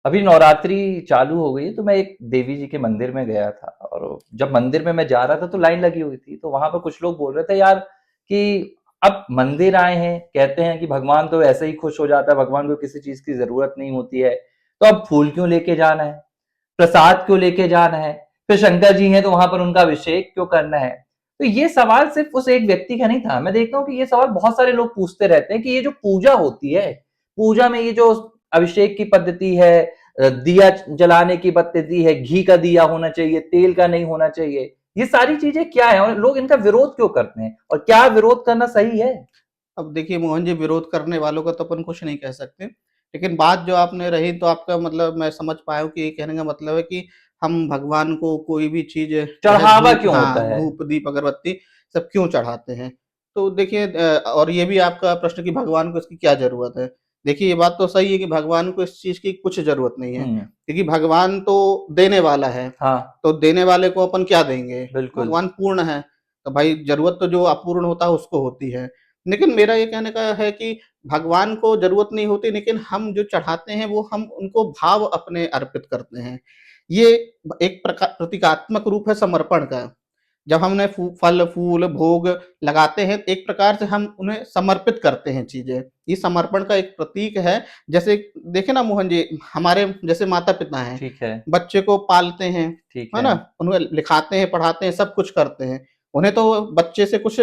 अभी नवरात्रि चालू हो गई है, तो मैं एक देवी जी के मंदिर में गया था, और जब मंदिर में मैं जा रहा था तो लाइन लगी हुई थी, तो वहां पर कुछ लोग बोल रहे थे यार कि अब मंदिर आए हैं, कहते हैं कि भगवान तो ऐसे ही खुश हो जाता है, भगवान को किसी चीज की जरूरत नहीं होती है, तो अब फूल क्यों लेके जाना है, प्रसाद क्यों लेके जाना है, फिर शंकर जी हैं तो वहां पर उनका अभिषेक क्यों करना है। तो ये सवाल सिर्फ उस एक व्यक्ति का नहीं था, मैं देखता हूँ कि ये सवाल बहुत सारे लोग पूछते रहते हैं कि ये जो पूजा होती है, पूजा में ये जो अभिषेक की पद्धति है, दिया जलाने की पद्धति है, घी का दिया होना चाहिए, तेल का नहीं होना चाहिए, ये सारी चीजें क्या है और लोग इनका विरोध क्यों करते हैं, और क्या विरोध करना सही है। अब देखिए मोहन जी, विरोध करने वालों का तो अपन कुछ नहीं कह सकते, लेकिन बात जो आपने रही तो आपका मतलब मैं समझ पाया हूँ कि ये कहने का मतलब है कि हम भगवान को कोई भी चीज़, चाहे चढ़ावा धूप, क्यों होता हाँ, है। धूप, दीप, अगरबत्ती सब क्यों चढ़ाते हैं? तो देखिए और ये भी आपका प्रश्न कि भगवान को इसकी क्या ज़रूरत है? देखिए, ये बात तो सही है कि भगवान को इस चीज़ की कुछ ज़रूरत नहीं है, हम्म। क्योंकि भगवान तो देने वाला है, हाँ। तो देने वाले को अपन क्या देंगे? बिल्कुल। भगवान पूर्ण है, तो भाई ज़रूरत तो जो अपूर्ण होता है उसको होती है। लेकिन मेरा ये कहने का है कि भगवान को ज़रूरत नहीं होती, लेकिन हम जो चढ़ाते हैं वो हम उनको भाव अपने अर्पित करते हैं। ये एक प्रतीकात्मक रूप है समर्पण का। जब हमने फल, फूल, भोग लगाते हैं, एक प्रकार से हम उन्हें समर्पित करते हैं चीज़ें। ये समर्पण का एक प्रतीक है। जैसे देखिए ना मोहन जी, हमारे जैसे माता-पिता हैं, ठीक है। बच्चे को पालते हैं, ठीक है है। ना? उन्हें लिखाते हैं, पढ़ाते हैं, सब कुछ करते हैं। उन्हें तो बच्चे से कुछ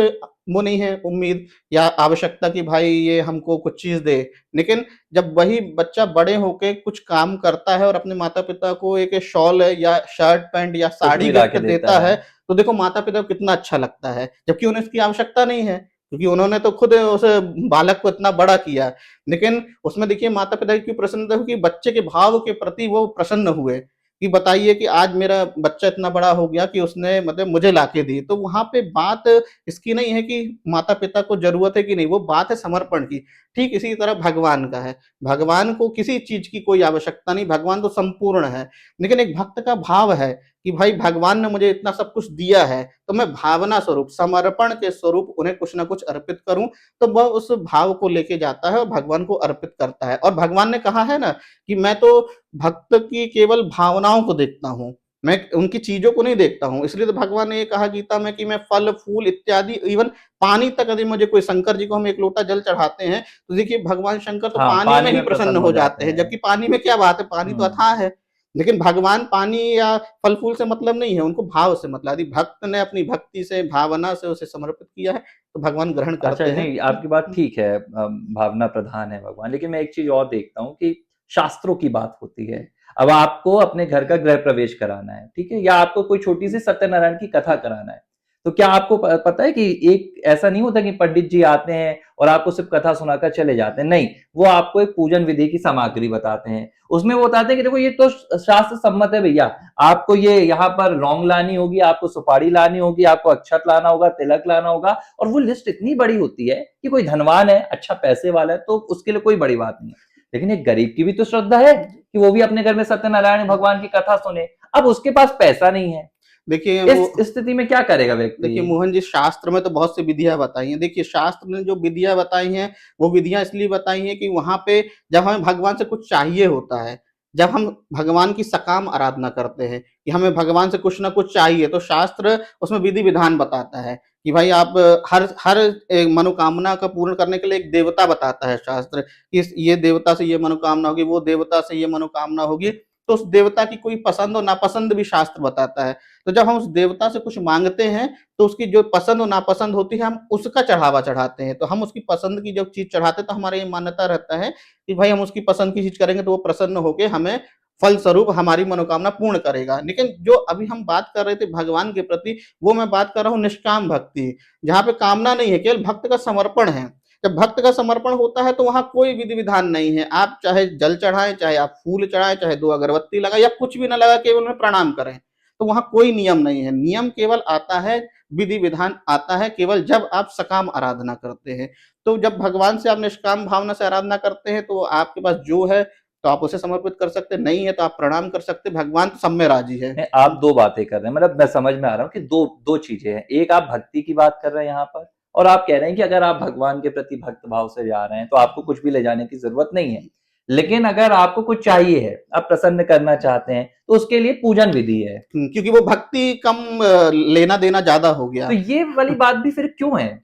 वो नहीं है उम्मीद या आवश्यकता कि भाई ये हमको कुछ चीज़ दे। लेकिन जब वही बच्चा बड़े होके कुछ काम करता है और अपने माता-पिता को एक शॉल या शर्ट, पैंट या कुछ साड़ी भी ला गिफ्ट के देता देता है। है, तो देखो माता-पिता को कितना अच्छा लगता है, जबकि उन्हें इसकी आवश्यकता नहीं है, क्योंकि उन्होंने तो खुद उस बालक को इतना बड़ा किया। लेकिन उसमें देखिए माता-पिता की क्यों प्रसन्नता हुई कि बच्चे के भाव के प्रति वो प्रसन्न हुए, कि बताइए कि आज मेरा बच्चा इतना बड़ा हो गया कि उसने मतलब मुझे लाके दी। तो वहाँ पे बात इसकी नहीं है कि माता-पिता को ज़रूरत है कि नहीं, वो बात है समर्पण की। ठीक इसी तरह भगवान का है। भगवान को किसी चीज़ की कोई आवश्यकता नहीं, भगवान तो संपूर्ण है। लेकिन एक भक्त का भाव है कि भाई भगवान ने मुझे इतना सब कुछ दिया है, तो मैं भावना स्वरूप, समर्पण के स्वरूप उन्हें कुछ न कुछ अर्पित करूँ, तो वह उस भाव को लेके जाता है और भगवान को अर्पित करता है। और भगवान ने कहा है ना कि मैं तो भक्त की केवल भावनाओं को देखता हूँ, मैं उनकी चीज़ों को नहीं देखता हूँ। इसलिए तो भगवान ने ये कहा गीता में कि मैं फल, फूल इत्यादि, इवन पानी तक यदि मुझे कोई, शंकर जी को हम 1 लोटा जल चढ़ाते हैं, तो देखिए भगवान शंकर तो हाँ, पानी में पानी ही में प्रसन्न प्रसन्न हो हो जाते जाते हैं, हैं। जबकि पानी में क्या बात है, पानी तो हम्म। अथाह है। लेकिन भगवान पानी या फल-फूल से मतलब नहीं है, उनको भाव से मतलब, यदि भक्त ने अपनी भक्ति से, भावना से उसे समर्पित किया है, तो भगवान ग्रहण अच्छा, करते हैं। नहीं, आपकी बात ठीक है, भावना प्रधान है भगवान, लेकिन मैं एक चीज और देखता हूँ कि शास्त्रों की बात होती है। अब आपको अपने घर का गृह प्रवेश कराना है, ठीक है, या आपको कोई छोटी सी सत्यनारायण की कथा कराना है, तो क्या आपको पता है कि एक ऐसा नहीं होता कि पंडित जी आते हैं और आपको सिर्फ कथा सुनाकर चले जाते हैं, नहीं, वो आपको एक पूजन विधि की सामग्री बताते हैं। उसमें वो बताते हैं कि देखो ये तो शास्त्र सम्मत है भैया, आपको ये यहाँ पर लौंग लानी होगी, आपको सुपारी लानी होगी, आपको अक्षत लाना होगा, तिलक लाना होगा, और वो लिस्ट इतनी बड़ी होती है कि कोई धनवान है, अच्छा पैसे वाला है, तो उसके लिए कोई बड़ी बात नहीं है, लेकिन एक गरीब की भी तो श्रद्धा है कि वो भी अपने घर में सत्यनारायण भगवान की कथा सुने। अब उसके पास पैसा नहीं है, देखिए इस वो स्थिति में क्या करेगा व्यक्ति। देखिए मोहन जी, शास्त्र में तो बहुत सी विधियाँ बताई हैं। देखिए शास्त्र ने जो विधियाँ बताई हैं, वो विधियाँ इसलिए बताई हैं कि वहाँ पे जब हमें भगवान से कुछ चाहिए होता है, जब हम भगवान की सकाम आराधना करते हैं कि हमें भगवान से कुछ न कुछ चाहिए, तो शास्त्र उसमें विधि-विधान बताता है कि भाई आप हर हर मनोकामना का पूर्ण करने के लिए एक देवता बताता है शास्त्र, कि इस ये देवता से ये मनोकामना होगी, वो देवता से ये मनोकामना होगी। तो उस देवता की कोई पसंद और नापसंद भी शास्त्र बताता है। तो जब हम उस देवता से कुछ माँगते हैं, तो उसकी जो पसंद और नापसंद होती है, हम उसका चढ़ावा चढ़ाते हैं। तो हम उसकी पसंद की जब चीज़ चढ़ाते हैं, तो हमारा ये मान्यता रहता है कि भाई हम उसकी पसंद की चीज़ करेंगे, तो वो प्रसन्न होके हमें फल स्वरूप हमारी मनोकामना पूर्ण करेगा। लेकिन जो अभी हम बात कर रहे थे भगवान के प्रति, वो मैं बात कर रहा हूँ निष्काम भक्ति, जहाँ पे कामना नहीं है, केवल भक्त का समर्पण है। जब भक्त का समर्पण होता है, तो वहाँ कोई विधि-विधान नहीं है। आप चाहे जल चढ़ाएँ, चाहे आप फूल चढ़ाएँ, चाहे 2 अगरबत्ती लगाएँ या कुछ भी ना लगा, केवल उन्हें प्रणाम करें। तो वहाँ कोई नियम नहीं है। नियम केवल आता है, विधि-विधान आता है केवल जब आप सकाम आराधना करते हैं। तो जब भगवान से आप निष्काम भावना से आराधना करते हैं, तो आपके पास जो है, तो आप उसे समर्पित कर सकते हैं, नहीं है तो आप प्रणाम कर सकते हैं, भगवान तो सब में राज़ी है। नहीं, आप दो बातें कर रहे हैं, मतलब मैं समझ में आ रहा हूँ कि दो दो चीजें हैं, एक आप भक्ति की बात कर रहे हैं यहाँ पर, और आप कह रहे हैं कि अगर आप भगवान के प्रति भक्त भाव से जा रहे हैं तो आपको कुछ भी ले जाने की जरूरत नहीं है। लेकिन अगर आपको कुछ चाहिए है, आप प्रसन्न करना चाहते हैं, तो उसके लिए पूजन विधि है। क्योंकि वो भक्ति कम लेना देना ज्यादा हो तो गया। ये वाली बात भी फिर क्यों है?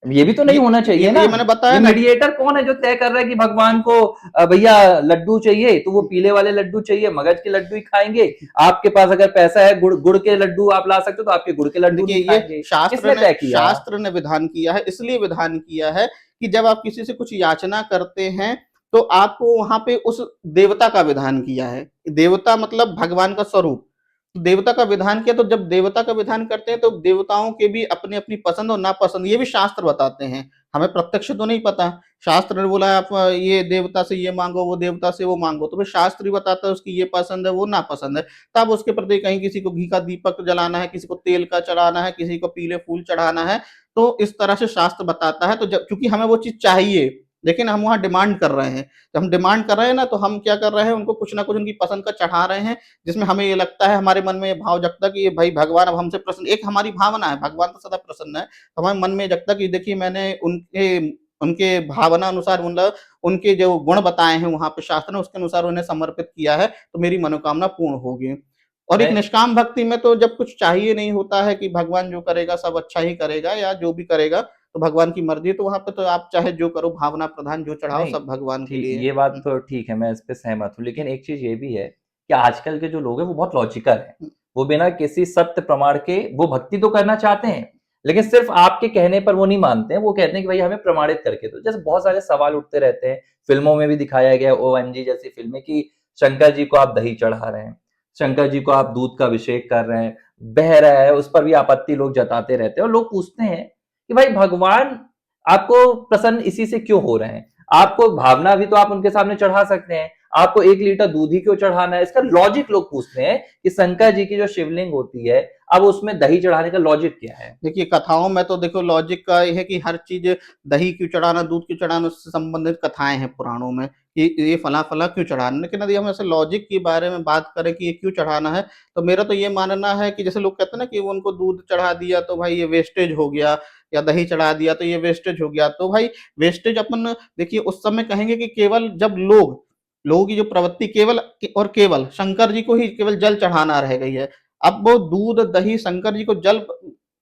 ये भी तो नहीं होना चाहिए ना। ये मैंने बताया ये ना। मीडिएटर कौन है जो तय कर रहा है कि भगवान को भैया लड्डू चाहिए तो वो पीले वाले लड्डू चाहिए, मगज के लड्डू ही खाएंगे। आपके पास अगर पैसा है, गुड़ गुड़ के लड्डू आप ला सकते हो, तो आपके गुड़ के लड्डू देखिए नहीं ये खाएंगे। किसने तय किया? शास्त्र ने विधान किया है, इसलिए विधान किया है कि जब आप किसी से कुछ याचना करते हैं तो आपको वहां पे उस देवता का विधान किया है। देवता मतलब भगवान का स्वरूप। देवता का विधान किया, तो जब देवता का विधान करते हैं तो देवताओं के भी अपनी अपनी पसंद और नापसंद ये भी शास्त्र बताते हैं। हमें प्रत्यक्ष तो नहीं पता। शास्त्र ने बोला आप ये देवता से ये मांगो, वो देवता से वो मांगो, तो फिर शास्त्र ही बताता है उसकी ये पसंद है, वो नापसंद है। तब उसके प्रति कहीं किसी को घी का दीपक जलाना है, किसी को तेल का चढ़ाना है, किसी को पीले फूल चढ़ाना है, तो इस तरह से शास्त्र बताता है। तो जब चूंकि हमें वो चीज चाहिए, लेकिन हम वहां डिमांड कर रहे हैं, जब हम डिमांड कर रहे हैं ना, तो हम क्या कर रहे हैं, उनको कुछ ना कुछ उनकी पसंद का चढ़ा रहे हैं, जिसमें हमें ये लगता है, हमारे मन में ये भाव जगता है कि ये भाई भगवान अब हमसे प्रसन्न, एक हमारी भावना है, भगवान तो सदा प्रसन्न है। तो हमारे मन में जगता कि देखिए मैंने उनके उनके भावना अनुसार, मतलब उनके जो गुण बताए हैं वहां पे शास्त्र ने, उसके अनुसार उन्हें समर्पित किया है, तो मेरी मनोकामना पूर्ण होगी। और एक मैं निष्काम भक्ति में तो जब कुछ चाहिए नहीं होता है कि भगवान जो करेगा सब अच्छा ही करेगा, या जो भी करेगा तो भगवान की मर्जी, तो वहां पे तो आप चाहे जो करो, भावना प्रधान जो चढ़ाओ नहीं, सब भगवान के ठीक, लिए। ये बात तो ठीक है, मैं इस पे सहमत हूँ। लेकिन एक चीज़ ये भी है कि आजकल के जो लोग हैं वो बहुत लॉजिकल हैं। वो बिना किसी सत्य प्रमाण के वो भक्ति तो करना चाहते हैं, लेकिन सिर्फ़ आपके कहने पर वो नहीं मानते हैं। वो कहते हैं कि भई हमें प्रमाणित करके दो। जैसे बहुत सारे सवाल उठते रहते हैं, फ़िल्मों में भी दिखाया गया है, ओएमजी जैसी फ़िल्में, कि शंकर जी को आप दही चढ़ा रहे हैं, शंकर जी को आप दूध का अभिषेक कर रहे हैं, बह रहा है, उस पर भी आपत्ति लोग जताते रहते हैं। और लोग पूछते हैं कि भाई भगवान आपको प्रसन्न इसी से क्यों हो रहे हैं? आपको भावना भी तो आप उनके सामने चढ़ा सकते हैं। आपको 1 लीटर दूध ही क्यों चढ़ाना है? इसका लॉजिक लोग पूछते हैं कि शंकर जी की जो शिवलिंग होती है, अब उसमें दही चढ़ाने का लॉजिक क्या है? देखिए कथाओं में तो देखो लॉजिक का ये है कि हर चीज दही क्यों चढ़ाना, दूध क्यों चढ़ाना, उससे संबंधित कथाएं हैं पुराणों में कि ये फला फला क्यों चढ़ाना। लेकिन यदि हम ऐसे लॉजिक के बारे में बात करें कि ये क्यों चढ़ाना है, तो मेरा तो ये मानना है कि जैसे लोग कहते हैं ना कि वो उनको दूध चढ़ा दिया तो भाई ये वेस्टेज हो गया, या दही चढ़ा दिया तो ये वेस्टेज हो गया। तो भाई वेस्टेज अपन देखिए उस समय कहेंगे कि केवल जब लोगों की जो प्रवृत्ति केवल और केवल शंकर जी को ही केवल जल चढ़ाना रह गई है। अब वो दूध दही शंकर जी को जल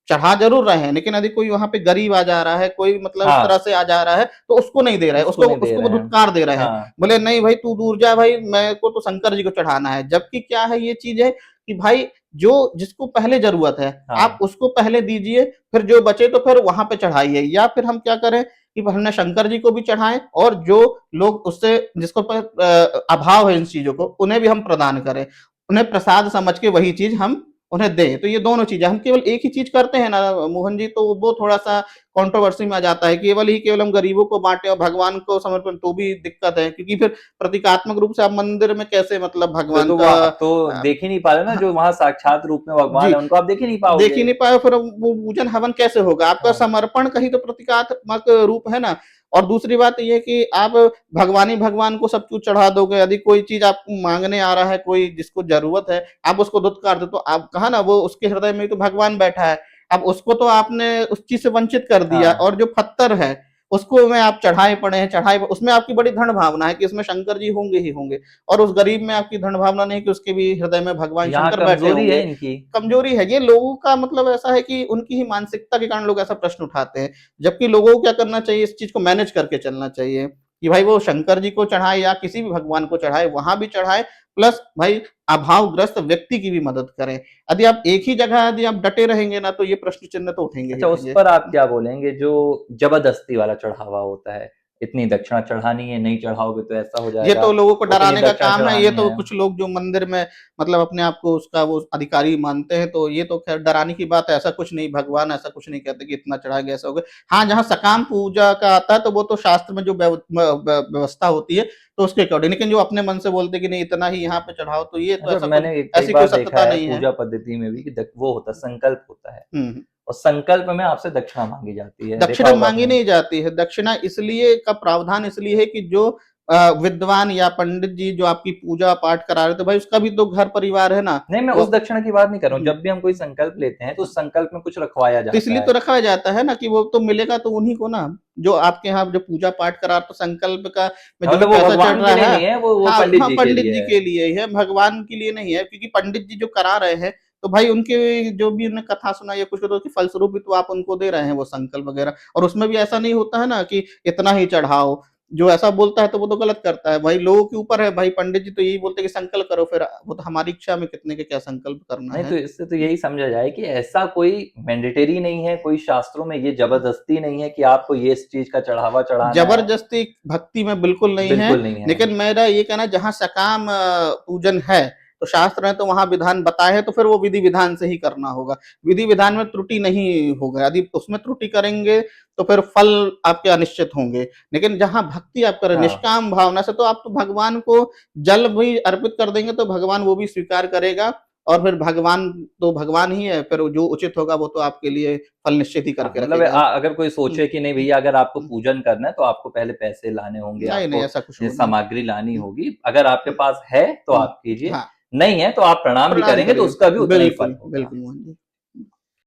चढ़ा जरूर रहे हैं, लेकिन यदि कोई वहां पे गरीब आ जा रहा है, कोई मतलब इस तरह हाँ, से आ जा रहा है, तो उसको नहीं दे रहे हैं, उसको उसको नहीं दे उसको वो रहे हैं। धुतकार दे रहे हैं। हाँ, बोले नहीं भाई तू दूर जा भाई, मेरे को तो शंकर जी को चढ़ाना है। जबकि क्या है, ये चीज है कि भाई जो जिसको पहले जरूरत है आप हाँ। उसको पहले दीजिए, फिर जो बचे तो फिर वहां पे चढ़ाइए। या फिर हम क्या करें कि हमने शंकर जी को भी चढ़ाएं, और जो लोग उससे जिसको अभाव है इन चीजों को, उन्हें भी हम प्रदान करें, उन्हें प्रसाद समझ के वही चीज हम उन्हें दें। तो ये दोनों चीजें हम केवल एक ही चीज करते हैं ना मोहन जी, तो वो थोड़ा सा कंट्रोवर्सी में आ जाता है। केवल हम गरीबों को बांटे और भगवान को समर्पण, तो भी दिक्कत है, क्योंकि फिर प्रतीकात्मक रूप से आप मंदिर में कैसे मतलब फिर भगवान तो वो का आप तो देख ही नहीं पा रहे ना, जो वहाँ साक्षात रूप में भगवान जी है, उनको आप देख ही नहीं देख ही पाओगे। नहीं पाए, फिर वो पूजन हवन कैसे होगा? आपका हाँ। समर्पण का ही तो प्रतीकात्मक रूप है ना। और दूसरी बात ये कि आप भगवान को सब कुछ चढ़ा दोगे, यदि कोई चीज आपको मांगने आ रहा है, कोई जिसको जरूरत है, आप उसको दुत्कार दो, तो आप कहा ना वो उसके हृदय में तो भगवान बैठा है। अब उसको तो आपने उस चीज से वंचित कर दिया, हाँ। और जो पत्थर है उसको में आप चढ़ाए पड़े हैं, उसमें आपकी बड़ी दृढ़ भावना है कि इसमें शंकर जी होंगे ही होंगे, और उस गरीब में आपकी दृढ़ भावना नहीं कि उसके भी हृदय में भगवान यहाँ शंकर बैठे कमजोरी है होंगे। इनकी। कमजोरी है ये लोगों का, मतलब ऐसा है कि उनकी ही मानसिकता के कारण लोग ऐसा प्रश्न उठाते हैं। जबकि लोगों को क्या करना चाहिए, इस चीज को मैनेज करके चलना चाहिए कि भाई वो शंकर जी को चढ़ाए या किसी भी भगवान को चढ़ाए, वहां भी चढ़ाए, प्लस भाई अभावग्रस्त व्यक्ति की भी मदद करें। यदि आप एक ही जगह यदि आप डटे रहेंगे ना, तो ये प्रश्न चिन्ह तो उठेंगे ही अच्छा, उस उठेंगे। पर आप क्या बोलेंगे जो जबरदस्ती वाला चढ़ावा होता है? इतनी दक्षिणा चढ़ानी है, नहीं चढ़ाओगे तो ऐसा हो ये जाएगा, तो लोगों को उतनी डराने का दक्षिणा काम है। ये चढ़ानी तो है। कुछ लोग जो मंदिर में मतलब अपने आप को उसका वो अधिकारी मानते हैं, तो ये तो खैर डराने की बात है। ऐसा कुछ नहीं, भगवान ऐसा कुछ नहीं कहते कि इतना चढ़ा गया ऐसा हो गया। हाँ, जहाँ सकाम पूजा का आता है तो वो तो शास्त्र में जो व्यवस्था होती है तो उसके अकॉर्डिंग, लेकिन जो अपने मन से बोलते कि नहीं इतना ही यहाँ पे चढ़ाओ, तो ये तो अच्छा, ऐसा कुछ, मैंने कई ऐसी कोई बार देखा सत्यता है नहीं है। पूजा पद्धति में भी कि वो होता है, संकल्प होता है, हम्म। और संकल्प में आपसे दक्षिणा मांगी जाती है, देखा दक्षिणा होगा मांगी आपने। नहीं जाती है। दक्षिणा इसलिए का प्रावधान इसलिए है कि जो विद्वान या पंडित जी जो आपकी पूजा पाठ करा रहे थे, भाई उसका भी तो घर परिवार है ना। नहीं, मैं वो उस दक्षिणा की बात नहीं कर रहा हूँ। जी। जब भी हम कोई संकल्प लेते हैं तो उस संकल्प में कुछ रखवाया तो जाता इसलिए तो है। रखा जाता है ना कि वो तो मिलेगा तो उन्हीं को ना, जो आपके यहाँ जो पूजा पाठ करा, तो संकल्प का में जो भी मतलब वो पैसा चढ़ भगवान के रहा लिए है, नहीं है, वो हाँ पंडित हाँ, जी के पंडित लिए जी है। के लिए ही है, भगवान के लिए नहीं है, क्योंकि पंडित जी जो करा रहे हैं, तो भाई उनके जो भी उन्हें कथा सुनाई या कुछ तो उसके फलस्वरूप भी तो आप उनको दे रहे हैं वो संकल्प वगैरह। और उसमें भी ऐसा नहीं होता है ना कि इतना ही चढ़ाओ, जो ऐसा बोलता है तो वो तो गलत करता है। भाई लोगों के ऊपर है, भाई पंडित जी तो यही बोलते हैं कि संकल्प करो, फिर वो तो हमारी इच्छा में कितने के क्या संकल्प करना नहीं, है। तो इससे तो यही समझा जाए कि ऐसा कोई मैंडेटरी नहीं है, कोई शास्त्रों में ये जबरदस्ती नहीं है कि आपको ये इस चीज का चढ़ावा चढ़ाना है। जबरदस्ती भक्ति में बिल्कुल नहीं है, बिल्कुल नहीं है। लेकिन मेरा ये कहना है जहाँ सकाम पूजन है, तो शास्त्र में तो वहाँ विधान बताए हैं, तो फिर वो विधि विधान से ही करना होगा। विधि विधान में त्रुटि नहीं होगा, यदि उसमें त्रुटि करेंगे तो फिर फल आपके अनिश्चित होंगे। लेकिन जहाँ भक्ति आप करें हाँ। निष्काम भावना से, तो आप तो भगवान को जल भी अर्पित कर देंगे तो भगवान वो भी स्वीकार करेगा। और फिर भगवान तो भगवान ही है, फिर जो उचित होगा वो तो आपके लिए फल निश्चित ही हाँ, करके मतलब रखेगा। अगर कोई हुँ, सोचे कि नहीं भैया अगर आपको हुँ। पूजन करना है तो आपको पहले पैसे लाने होंगे, नहीं, नहीं आपको ऐसा कुछ ये वो नहीं। सामग्री लानी हुँ, होगी। अगर आपके हुँ, पास है तो हुँ। आप कीजिए, हाँ, नहीं है तो आप प्रणाम भी प्रणाम करेंगे तो करिए। उसका भी उतना ही फल बिल्कुल, होगा। बिल्कुल मोहन जी।